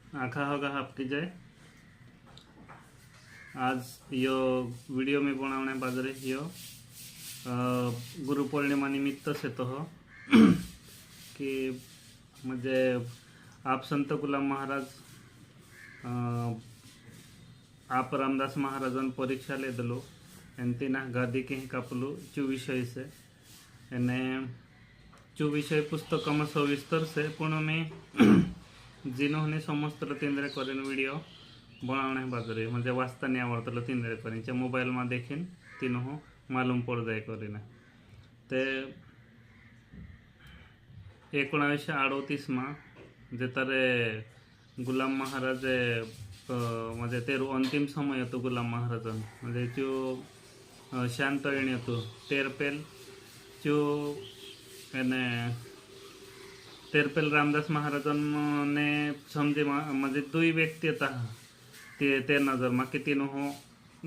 आखा होगा आपकी जय। आज यो वीडियो में बनाने बाजरे यो गुरु पूर्णिमा निमित्त से तो हो कि म्हणजे आप संत गुलाम महाराज आप रामदास महाराजन परीक्षा ले दलो एनती ना गादी के कापलू चु विषय से एने चु विषय पुस्तक में सविस्तर से पुनः में जिन्होंने समस्त तीन करेन वीडियो बनाने बाजरे म्हणजे वाचता नहीं आवडतं तीन करेन मोबाईल में देखीन तीनों मालूम पड़ जाए करीने ते 1938 में जे तारे गुलाम महाराज म्हणजे तेरू अंतिम समय होतो गुलाम महाराजन म्हणजे जो शांतळणी होतो तेरपेल जो एने तेरपेल रामदास महाराजन ने समझे म्हणजे दुई व्यक्ती था ते नजर में कि तीनों हो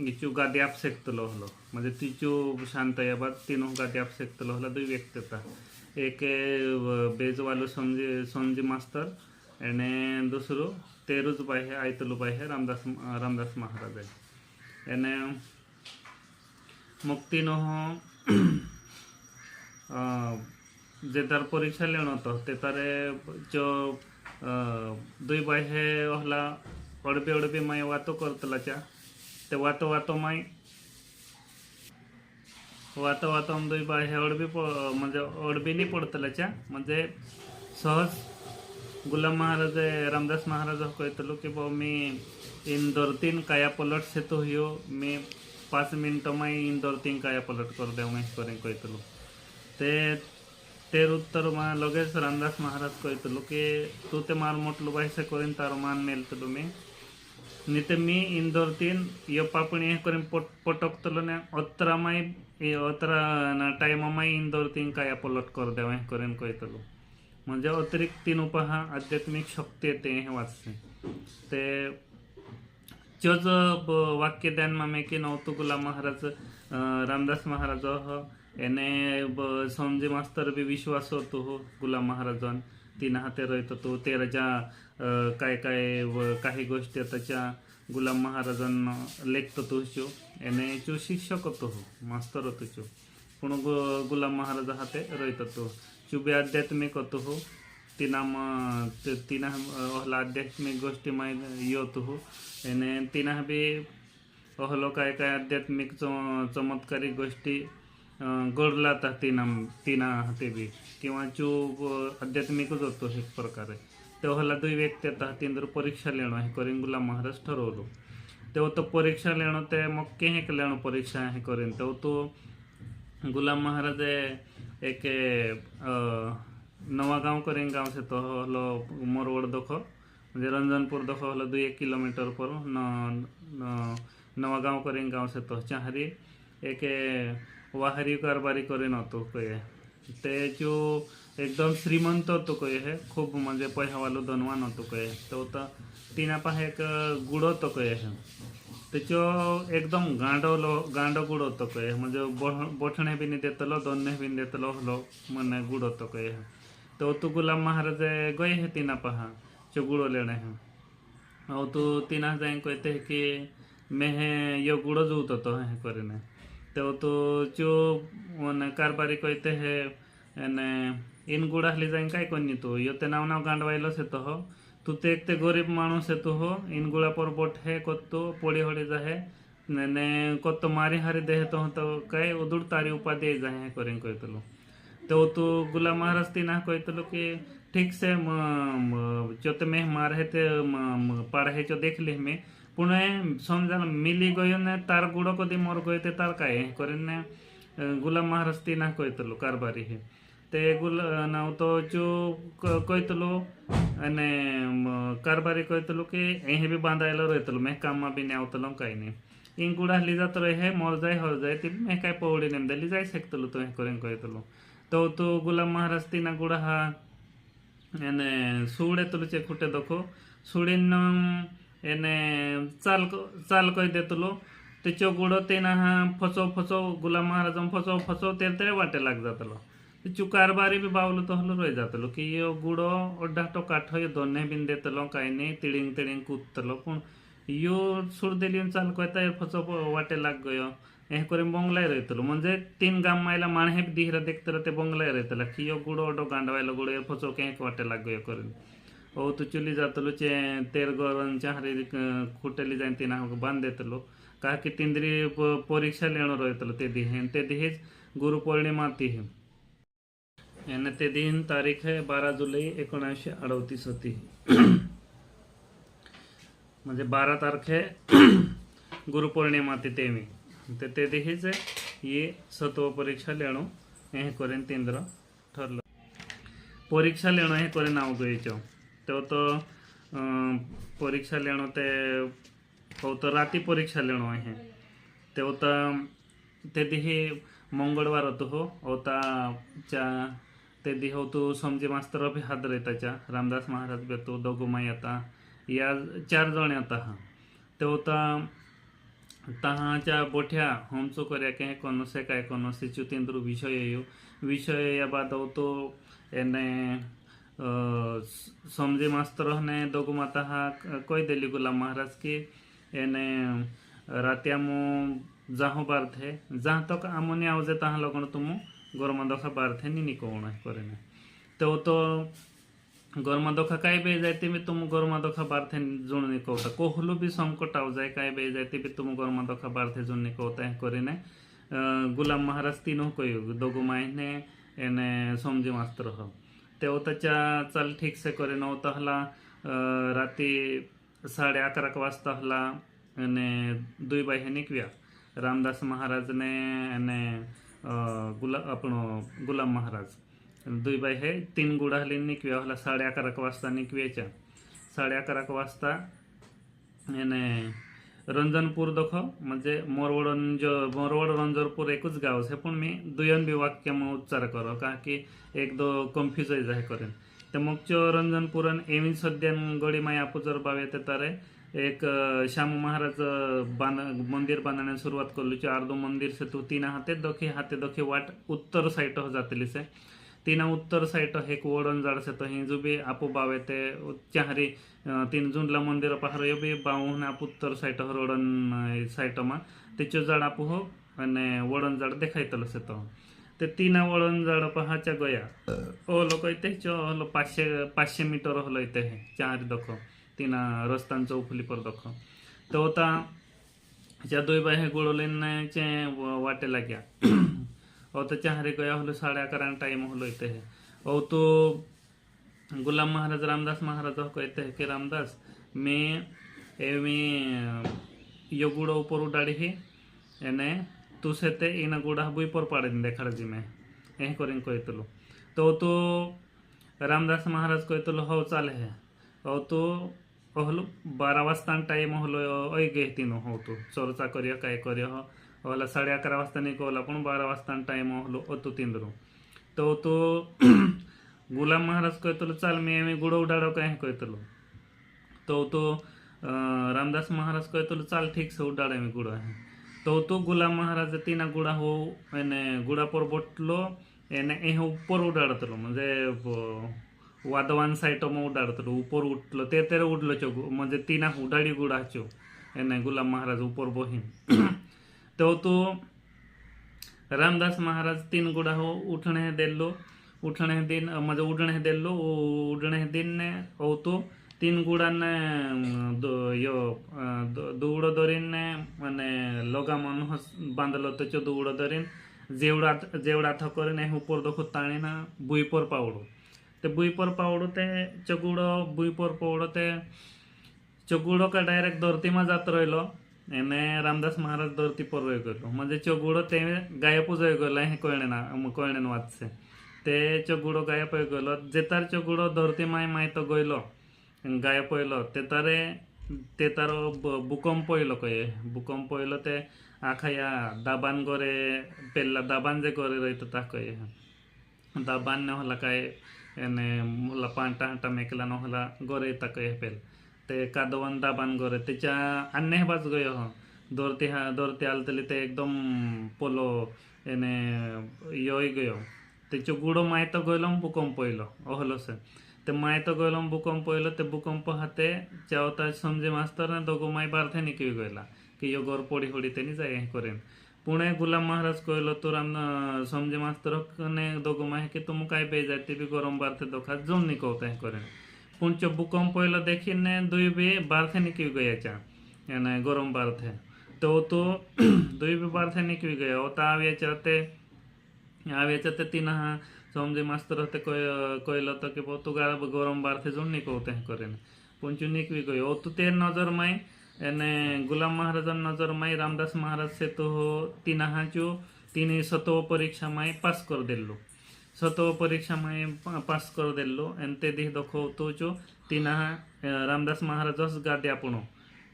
इचू गादी आप सेकतलो हलो म्हणजे तिचू शांत या बाद तीनों गादी आप सेकतलो हलो दुई व्यक्ती था एक बेज वालो समझी मास्तर एने दूसरो तेरुज बाई है आयतलू बाई है रामदास महाराज है एने मुक्ति नो जे तार परीक्षा लेनो तो ते तारे जो दुई बाई है ओहला अडबे माय वातो करतलाच्या ते वातो माय वातो दुई बाई है अडबी म्हणजे अडबी नहीं पडतलाच्या म्हणजे सहज गुलाम महाराज रामदास महाराज कहतलो कि बो मी इंदोर तीन काया पलट से तो हियो मैं 5 मिनट में इंदोर तीन काया पलट कर दे मैं करें कहतलो तेर उत्तर में लगे रामदास महाराज कहतलो कि तू ते मार मोटलो बाई से करीन तार मान मेलतलो मैं निते मी इंदोर तीन यो पापणी करीन पटकतलो ने अतरा माई अतरा टाइम में इंदोर तीन काया पलट कर दे करेन कहतलो म्हणजे अतिरिक्त तीन उपहा आध्यात्मिक शक्ती येते हे वाचते ते चोज वाक्य ध्यान में कि नवतो गुलाम महाराज रामदास महाराज एने समझे मास्तर भी विश्वास होतो हो गुलाम महाराजन तीन हाते रहित तो तेराच्या काय काही गोष्टी त्याच्या गुलाम महाराजन लेखतो तो एने चो शिक्षक होतो हो मास्तर होतो चो पण गुलाम महाराज हाते रहित तो चुबे आध्यात्मिक होतो हो तीना ओहला आध्यात्मिक गोष्टी में योतो हो एने तीना भी ओहलो काय आध्यात्मिक चमत्कारी गोष्टी घडला था तीना हाते भी किंवा चो आध्यात्मिकच होतो एक प्रकारे ते ओहला दुई व्यक्ती आता तीन परीक्षा लेणो हे करीन गुलाम महाराज ठरवलो ते तो परीक्षा लेणो ते मक्के हे लेणो परीक्षा हे करीन तो गुलाम महाराज एक नवा गांव करें गांव से तो हलो मोरवड़ दखो म्हणजे रंजनपुर दखो हलो 2-1 किलोमीटर पर नवा गांव करें गांव से तो चाहरी एक वाहरी कारबारी करे नतो कहे ते जो एकदम श्रीमंत तो कहे है खूब म्हणजे पैसा वालो धनवान होतो कहे तो तीना पास एक गुड़ो तो कहे है तेचो एकदम गांडो गुड़ो तो कहे म्हणजे बोठणे भी नहीं देतलो दोन्ने भी नहीं देतलो हलो मने गुड़ो तो कहे है तो गुलाम महाराज गए है तीना पहा जो गुड़ो लेने हैं और तो तीना जाए कहते हैं कि मैं यो गुड़ो जूतो तो है करेने तो जो मन कारबारी कहते हैं ने इन गुड़ा ले जाए काय कोनी तो यो ते नाव गांडवायलो से तो हो तू ते एक ते गरीब माणूस है तो हो इन गुड़ा पर बोट है कत्तो पोड़ी होड़ी जाए ने कत्तो मारी हारी दे तो काय उदुड़ तारी उपाधि जाए करें कहतलो तो गुलाम महाराज तीना कहतलो कि ठीक से जो ते मैं मारे ते पढ़े जो देख ली मैं पुणे समजा मिली गयो ने तार गुड़ो कदी मोर गए ते तार काय करेन ने गुलाम महाराज तीना कहतलो कारबारी है ते ना तो जो कहतलो अने कारबारी कहतलो कि यही भी बांधायलो रहतलो मैं काम में भी नहीं आवतलो कहीं नहीं इन गुड़ा ली जात रहे मोर जाए हर जाए ती मैं काय पौड़ी नेम ली जाए सकतलो तो करें कहतलो तो गुलाम महाराज तीना गुड़ा हा एने सूड़े तुलो चेकुटे दखो सूड़ीन एने चाल कही देतलो तेचो गुड़ो तेना फसो गुलाम महाराज फसो तेरे वाटे लाग जातलो चुकारबारी भी बावलो तो हलो रह जातलो कि यो गुड़ो ओड्डा तो काठो यो दोन्हे बिन देतलो काही नाही तिळिंग तिळिंग कूदतलो पण यो सूर देलियन चाल कोयता फचो वाटे लाग गयो हे करी बंगलाय रहतलो म्हणजे 3 गाम मायला माणहे दिहरा देखतला ते बंगलाय रहतला कि यो गुड़ो ओडो गांडवायला गुड़ो फचो के वाटे लाग गयो करी ओ तो चुली जातलो चे तेर गरन चाहरी खुटली जाइन तिना बांध देतलो का कि तिंद्री परीक्षा लेणो रहतलो ते दिहेज गुरु पौर्णिमा ती है आणि ते दिन तारीख आहे 12 जुलै 1938 होती म्हणजे 12 तारखे गुरुपौर्णिमा ते मी ते दिहीच ये सत्व परीक्षा लेणो हे करेन तेंद्र ठरलं परीक्षा लेणो हे करे नाव गयचो तो परीक्षा लेणो ते हो तो राती परीक्षा लेणो आहे ते दिही मंगळवार होतो हो होता चा ते दी हो तो समजे मास्तर भी हात रहताच्या रामदास महाराज बेतो दोगुमाई आता या 4 जण आता हा ते होता तहाच्या बोठ्या हमचो कर्या के कोनसे काय कोनसे चुतेंद्र विषय या बाद होतो एने समझे मास्टर ने दोगु माता हा कोई दिली गुलाम महाराज के एने रातियामो जहाँ बार थे जहाँ तक आमोनी आवजे तहाँ लगन तुम गोरमा दोखा बार थे नी कोण है करे ने तो गोरमा दोखा काय बे जाते भी तुम गोरमा दोखा बार थे जुण निकोता कोहलू भी संकट आव जाए काय बे जाते भी तुम गोरमा दोखा बार थे जुण निकोता है करे ने गुलाम महाराज तीनों कोई दोगु मायने एने समझे मास्टर हो ते होताच्या चाल ठीक से करे न होता हला राती 11:30 वाजता हला અને दुई बाई निकव्या रामदास महाराज ने અને गुलाम महाराज दुई बाई हे 3 गुडाहली निकव्या हला 11:30 वाजता निकव्याच्या 11:30 वाजता એને रंजनपूर दखो म्हणजे मोरवड रंजनपूर एकच गाव आहे पण मी दुयन बी वाक्य मग उच्चार करो का की एक दो कन्फ्यूज जाय करेन ते मगचो रंजनपुरन एवी सद्यान गडी माय आपुजर बावे ते तारे एक श्याम महाराज मंदिर बांधने सुरुवात करलू 4 मंदिर से तो 3 हाथे दखी वाट उत्तर साइड हो जातली से 3 उत्तर साइड एक वडन जाड से तो हिंजू भी आपू बावे ते चाहरी 3 जूनला मंदिर पहार यो भी बावून आप उत्तर साइड हो रोडन साइड मा तेचो जाड आपू हो અને वडन जाड देखायतलो से तो ते 3 वडन जाड पहाच्या गया ओ लोक इथे चो 500 मीटर हलो इथे चाहरी दखो 3 रस्तान चौफुली पर दखो तो होता ज्या दोई बाहे गोळलेन चे वाटे लाग्या और तो चाहरे गया हलो 11:30 टाइम हलो इते है और तो गुलाम महाराज रामदास महाराज कहते हैं कि रामदास मैं यो गुड़ा ऊपर उडाड़ी है एने तू से ते इन गुड़ा बुई पर पाड़े देखा जी मैं यही करें कहतलो तो रामदास महाराज कहतलो हो चाले है और तो हलो 12 वाजता टाइम हलो अय गे तीनो हो तो चर्चा करियो काय करियो होला 11:30 वाजता निकोला पण 12 वाजता टाइम हलो अतु तिंद्रो तो गुलाम महाराज कहतलो चाल मी गुड़ उडाड़ो कहीं कहतलो तो रामदास महाराज कहतलो चाल ठीक से उडाड़े में गुड़ा है तो गुलाम महाराज 3 गुड़ा हो एने गुड़ा पर बोटलो एने ए ऊपर उडाड़तलो म्हणजे वादवान साइट में उडाड़तलो ऊपर उठलो ते तेरे उडलो चो म्हणजे 3 उडाड़ी गुड़ा चो एने गुलाम महाराज ऊपर बोहिन तो रामदास महाराज 3 गुड़ा हो उठने देलो उठने दिन म्हणजे उडणे दिन ने ओ तो 3 गुड़ाने दुवड़ दरीन ने माने लोगा मन बांधलो तो चो दुवड़ दरीन जेवड़ा था करे ने ऊपर दखो ताणी ना बुई पर पावड़ो ते बुई पर पावड़ो ते चगुड़ो बुई पर पावड़ो ते चगुड़ो का डायरेक्ट धरती में जात रहिलो एने रामदास महाराज धरती पर रह गलो म्हणजे चगुड़ो ते गायब जाय गेलो हे कोयणे वात से ते चगुड़ो गायब हो गलो जेतार चगुड़ो धरती माय तो गयलो गायब होइलो ते तारो भूकंप होइलो कहे भूकंप होइलो ते आखा या दाबान गोरे पेला दाबान जे गोरे रहितो ता कहे दाबान ने होला काय एने होला पांटा हांटा मेकला न होला गोरे ता कहे पेल ते कादवन दाबान गोरे तेच्या अन्ने बाज गयो धरती आलतली ते एकदम पोलो एने योय गयो त्याच्या गुडो मायत गयलम भूकंप पयलो ओहलो से ते मायत गयलम भूकंप पयलो ते भूकंप हाते चावता समझे मास्तर ने दोगो माय बारथे निकली गयला कि यो गोर पोड़ी होड़ी तेनी जाए करेन पुणे गुलाम महाराज कहलो तो राम समझे मास्तर ने दोगो माय कि तुम काय बे जाती भी गरम बारथे दोखा जोन निकलते हैं करेन पुंचो भूकंप पयलो देखी ने दुई भी बारथे निकली गया चा यानी गरम बारथे तो दुई भी बारथे निकली गया होता आवे चाहते तीन हाँ समझे मास्तर होते कहलो तो कि तू गरम बारथे जोन निकलते हैं करेन पुंचो निकली गयो तो तेर नजर माय एने गुलाम महाराज नजर माई रामदास महाराज से तो तीन हाचो तीन सतो परीक्षा माई पास कर दिल्लो सतो परीक्षा माई पास कर दिल्लो एन ते दी दखो तो जो तीन रामदास महाराज गादी आपण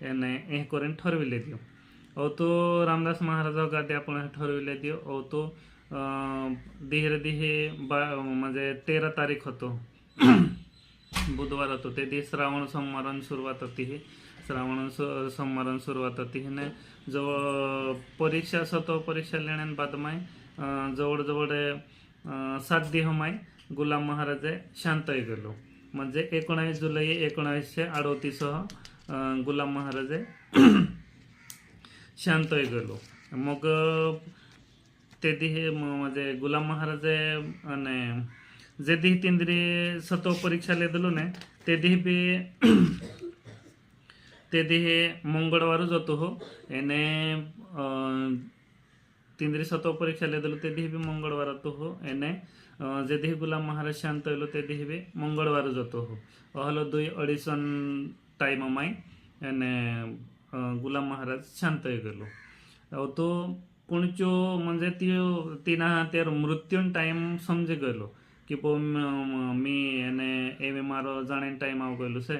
एने ए करेन ठरविले दियो ओ तो रामदास महाराज गादी आपण ठरविले दियो ओ तो दिहे म्हणजे 13 तारीख होतो बुधवार होतो ते दी श्रावण सोमवारान सुरुवात होती ही श्रावण सोमवारान सुरुवात होती हिने जवळ परीक्षा सतो परीक्षा लेण्यान बाद माय जवळ जवळ 7 दिवस माय गुलाम महाराज शांत गेलो म्हणजे 19 जुलै 1938 गुलाम महाराज शांत गेलो मग ते दिहे म्हणजे गुलाम महाराज आणि जे दिह तिंद्री सतो परीक्षा लेदलो ने ते दिह भी ते दिहे मंगळवार जातो हो एने तिंद्री सतो परीक्षा लेदलो ते दिह भी मंगळवार तो हो एने जे दिह गुलाम महाराज शांत हलो ते दिह भी मंगळवार जातो हो अहलो 2-2:30 टाइम माय एने गुलाम महाराज शांत गेलो तो पुणचो म्हणजे तीन तेर मृत्यून टाइम समझे गेलो कि मी एने एवे मारो जाने टाइम आव गेलो से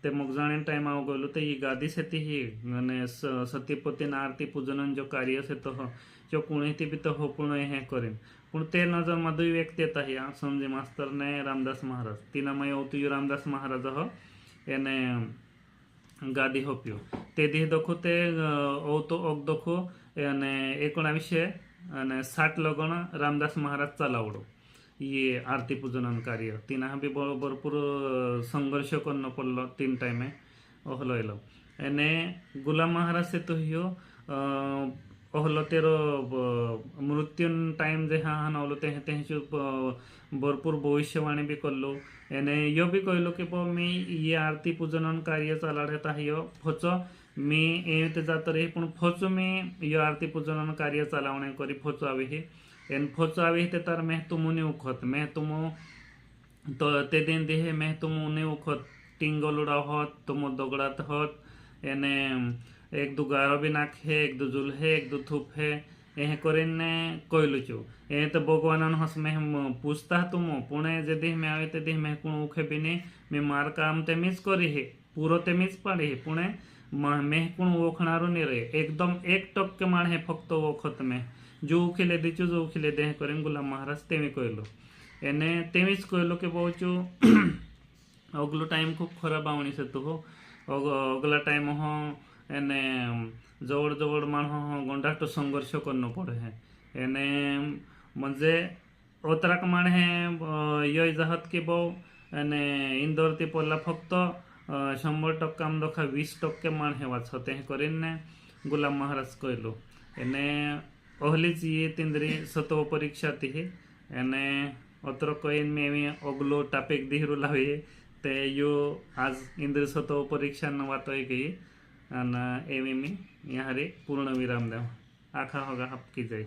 ते मग जाने टाइम आव गेलो ते ही गादी से ती ही ने सत्यपति आरती पूजन जो कार्य से तो जो कुणे ती भी तो हो पुणे हे करेन पण ते नजर मा दुई व्यक्ती येता ही समझे मास्तर ने रामदास महाराज तीन मय होती रामदास महाराज हो एने गादी होप्यो ते दी दखो ते ओ तो ओक दखो एने 1960 लगन रामदास महाराज चालावडो ये आरती पूजन कार्य तीन भी भरपूर संघर्ष करना पड़लो 3 टाइम ओहलो एलो एने गुलाम महाराज से तो हियो ओहलो तेरो मृत्युन टाइम जे हाँ नवलो ते भरपूर भविष्यवाणी भी करलो एने यो भी कहलो कि मी ये आरती पूजन कार्य चालाडता हियो फचो मी ते जात रही पण फचो मी यो आरती पूजन कार्य चालावणे करी फचो आवी ही एन फचो आवी ते तार मैं तुमु ने उखत मैं तुमु तो ते दिन देहे मैं तुमु ने उखत टिंगलुड़ा होत तुमु दगड़ात होत एने एक दो गारो भी नाक है एक दो जुल है एक दो थूप है एह करेन कहलु चो ए तो भगवान हस में पूछता तुम पुणे जे देह में आवे ते देह में कुण उखे बिने मैं मार काम ते मिस करी है पूरो ते मिस पाड़ी है पुणे मैं कुण ओखणारो नहीं रहे एकदम 1% माण है फक्त ओखत में जो उखिले दीचो जो उखिले देह करें गुलाम महाराज तेमी कहलो एने तेमीच कहलो कि बहुचो अगलो टाइम खूब खराब आवनी से तो हो अगला टाइम हो एने जवळ जवळ माण हो गंडाट संघर्ष करनो पड़े है एने म्हणजे ओतराक माण है यो जहत की बहु एने इंदोर ती पडला फक्त 100% दोखा 20% माण हे वाचते हैं करीन गुलाम महाराज कहलो एने ओहलीच ये तिंद्री सतो परीक्षा थी एने अत्र कहीन में अगलो टापिक दिहरू लावे ते यो आज इंद्र सतो परीक्षा न वातो गई अन एवी में यहाँ रे पूर्ण विराम देव आखा होगा हप की जाए।